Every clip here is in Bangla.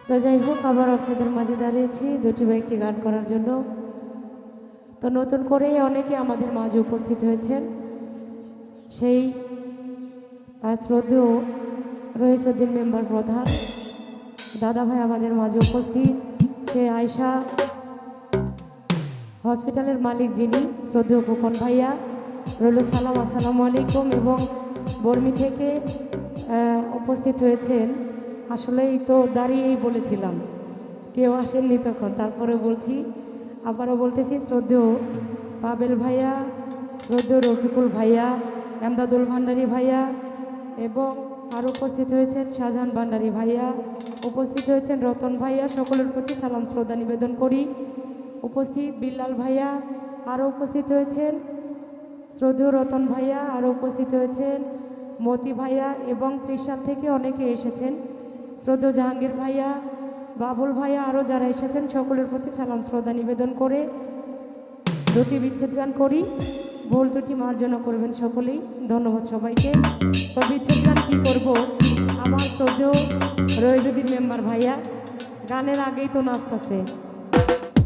তো যাই হোক, আবার আপনাদের মাঝে দাঁড়িয়েছি দুটি বা একটি গান করার জন্য। তো নতুন করে অনেকে আমাদের মাঝে উপস্থিত হয়েছেন। সেই শ্রদ্ধেয় রহিসউদ্দিন মেম্বার প্রধান দাদা ভাই আমাদের মাঝে উপস্থিত। সে আয়শা হসপিটালের মালিক যিনি শ্রদ্ধেয় খোকন ভাইয়া রইল সালাম, আসসালামু আলাইকুম। এবং বর্মি থেকে উপস্থিত হয়েছেন। আসলেই তো দাঁড়িয়েই বলেছিলাম, কেউ আসেননি তখন, তারপরে বলছি, আবারও বলতেছি শ্রদ্ধেয় পাবেল ভাইয়া, শ্রদ্ধেয় রফিকুল ভাইয়া, এমদাদুল ভান্ডারী ভাইয়া এবং আরও উপস্থিত হয়েছেন শাহজাহান ভান্ডারী ভাইয়া, উপস্থিত হয়েছেন রতন ভাইয়া। সকলের প্রতি সালাম শ্রদ্ধা নিবেদন করি। উপস্থিত বিল্লাল ভাইয়া, আরও উপস্থিত হয়েছেন শ্রদ্ধেয় রতন ভাইয়া, আরও উপস্থিত হয়েছেন মতি ভাইয়া এবং ত্রিশাল থেকে অনেকে এসেছেন। শ্রদ্ধেয় জাহাঙ্গীর ভাইয়া, বাবুল ভাইয়া, আরও যারা এসেছেন সকলের প্রতি সালাম শ্রদ্ধা নিবেদন করে দুটি বিচ্ছেদ গান করি। ভুল দুটি মার্জনা করবেন সকলেই। ধন্যবাদ সবাইকে। তো বিচ্ছেদ গান কী করবো, আমার শ্রদ্ধেয় রহিসউদ্দিন মেম্বার ভাইয়া গানের আগেই তো নাচতেছে,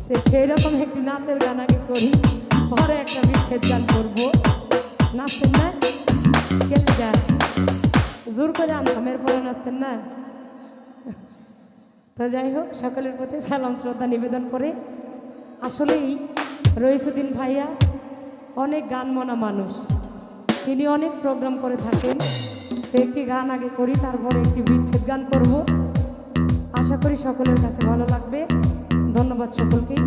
তো সেই রকম একটি নাচের গান আগে করি, পরে একটা বিচ্ছেদ গান করবো। নাচতেন না কেটে যান, জোর করে আনতাম, এরপরে নাচতেন না। তো যাই হোক, সকলের প্রতি সালাম শ্রদ্ধা নিবেদন করে, আসলেই রহিসউদ্দিন ভাইয়া অনেক গান মনা মানুষ, তিনি অনেক প্রোগ্রাম করে থাকেন। তো একটি গান আগে করি, তারপরে একটি বিচ্ছেদ গান করব। আশা করি সকলের কাছে ভালো লাগবে। ধন্যবাদ সকলকেই।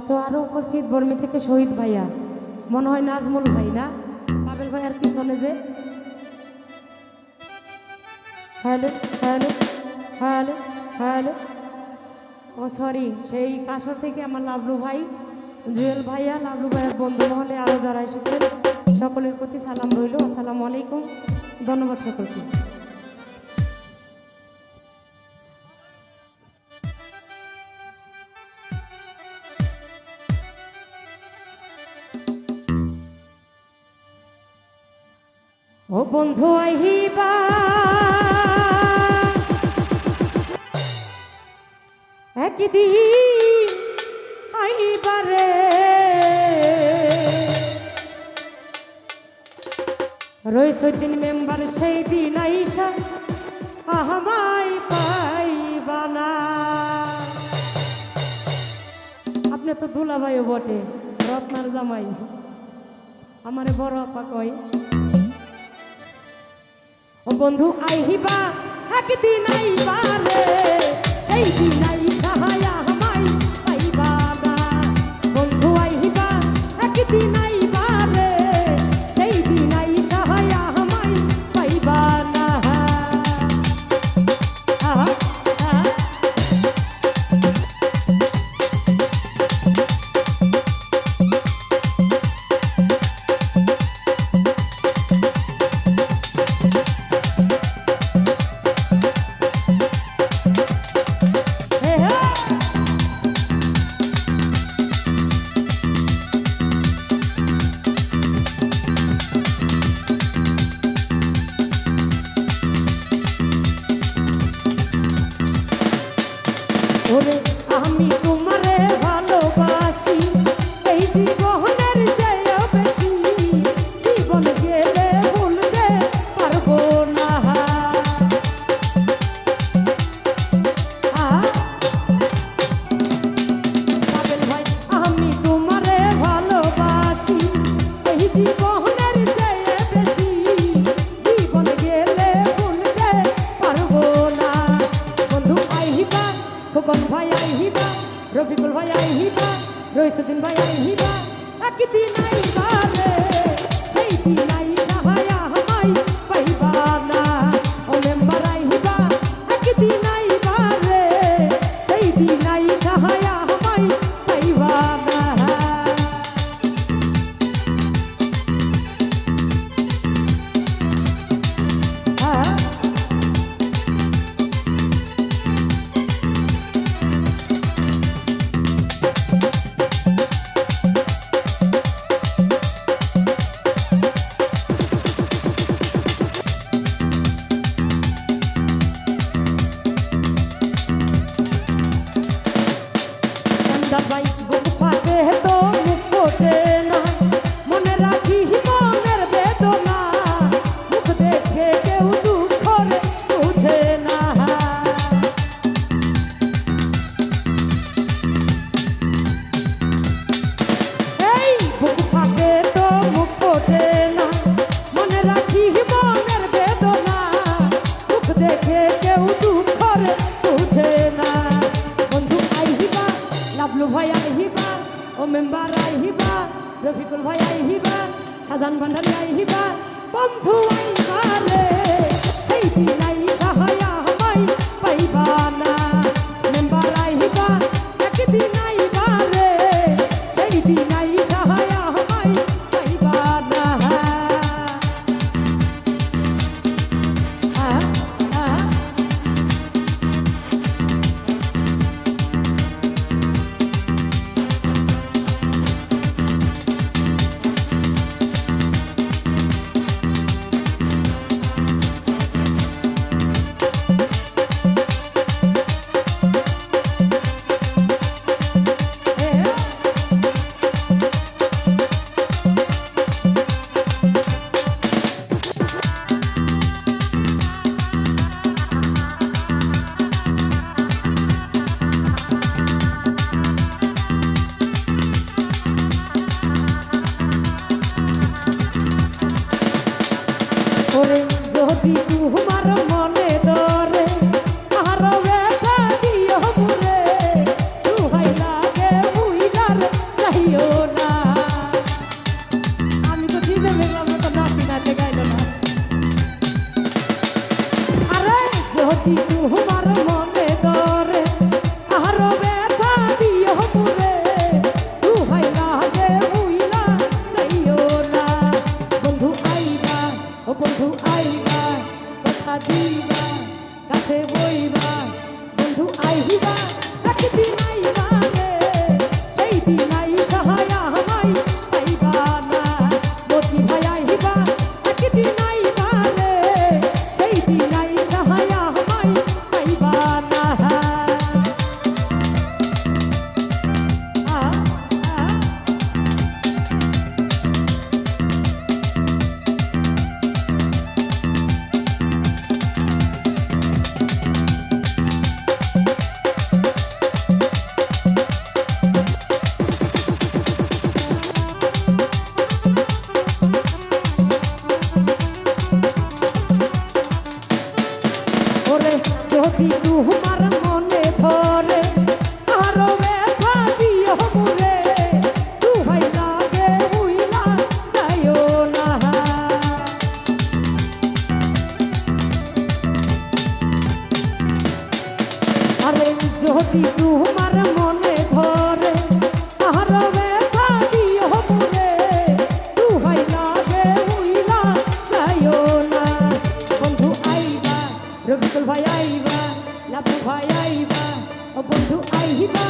তো আরও উপস্থিত বর্মি থেকে শহীদ ভাইয়া, মনে হয় নাজমুল ভাই না, পাবেল ভাইয়ার পিছনে যে। হ্যালো হ্যালো হ্যালো হ্যালো, ও সরি, সেই কাশর থেকে আমার লাবলু ভাই, জুয়েল ভাইয়া, লাবলু ভাইয়ার বন্ধু মহলে আরও যারা এসেছেন সকলের প্রতি সালাম রইল। আসসালামু আলাইকুম। ধন্যবাদ সকলকে। ও বন্ধু আহিবা একদিন, আইবারে রহিসউদ্দিন মেম্বার সেই দিন আইসা আমায় পাইবা না। আপনি তো দুলাভাইও বটে, রত্নার জামাই, আমারে বড় আপা কয়। ও বন্ধু আইবা একদিন, আইবা রে সেই দিন আইসা আমায় পাইবা না। বন্ধু আইবা একদিন, আইবা রে সেই দিন আইসা আমায় পাইবা না। Hey, hey! সাজান ভান্ডারি আইবা বন্ধু আইবা রে সেই দিনাই সাহায়া আমায় পাইবা না মেম্বার আইবা একদিন আইবা রে সেই দিনাই সাহায়া আমায় পাইবা না ওরে যদি তোমার মনে ধরে আরো ব্যথা দিও মুরে তুহাই লাগে বুইলার যাইও না আমি তো দিতে মেলাম তো নাচি নাচে গাইল না আরে যদি তোমার মনে ধরে আরো ব্যথা দিও মুরে তুহাই লাগে বুইলা যাইও না বন্ধু আইবা ও বন্ধু আইবা কথা দিবা কাছে বইবা বন্ধু আইবা একদিন আইবা রে সেই দিন আই সাহায়া আমায় পাইবা না মতি ভাই আইবা একদিন আইবা রে সেই দিন আই সাহায়া আমায় পাইবা না ওরে যদি তোমার মনে ধরে আরো ব্যথা দিও মুরে তুহাই লাগে বুইলা যাইও না আরে যদি তোমার মনে ধরে আরো ব্যথা দিও মুরে তুহাই লাগে বুইলা যাইও না বন্ধু আইবা রবিকুল ভাই আইবা লাভু ভাই আইবা ও বন্ধু আইবা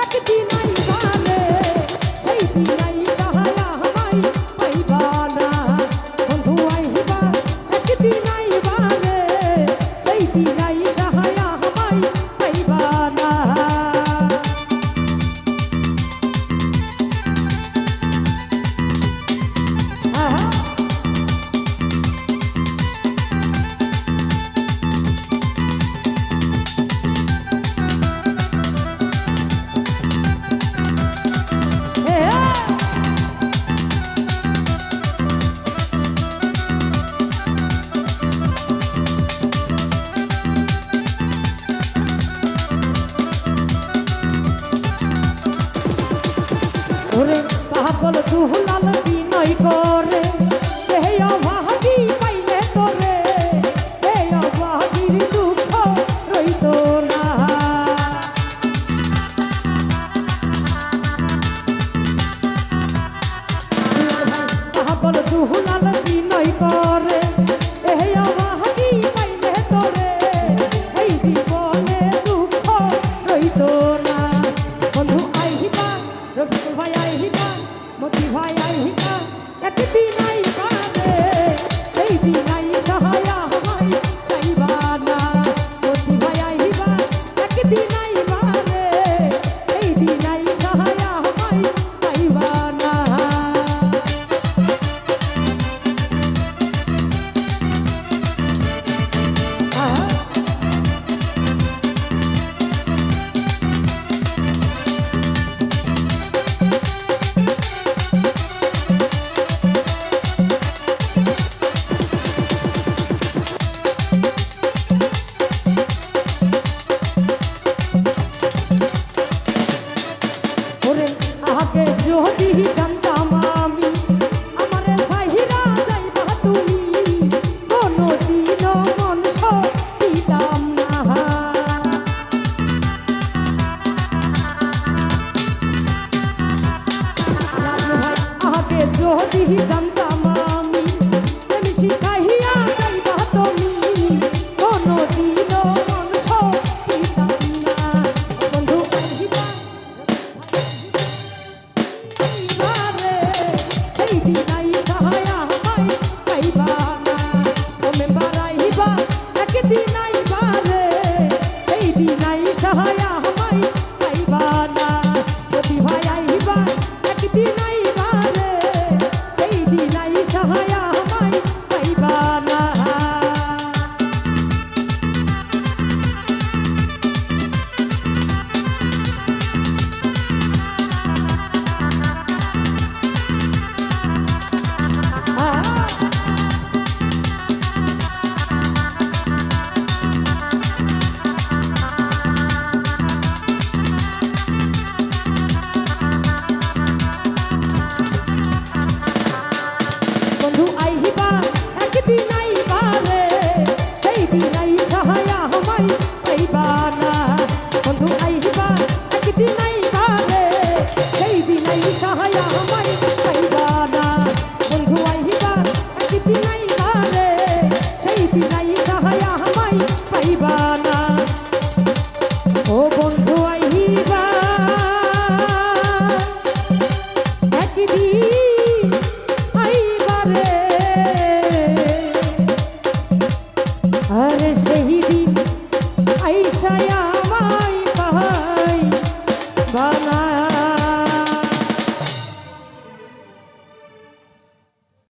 একদিন আইবা রে সেই দিন আই সাহায়া আমায় পাইবা না বন্ধু আইবা একদিন আইবা রে সেই দিন আই সাহায়া আমায় পাইবা না ওরে পাগল দুহলাল বিনয় করে এই অভাগী পাইলে তোরে এই অভাগীর দুঃখ রইত না পাগল দুহলাল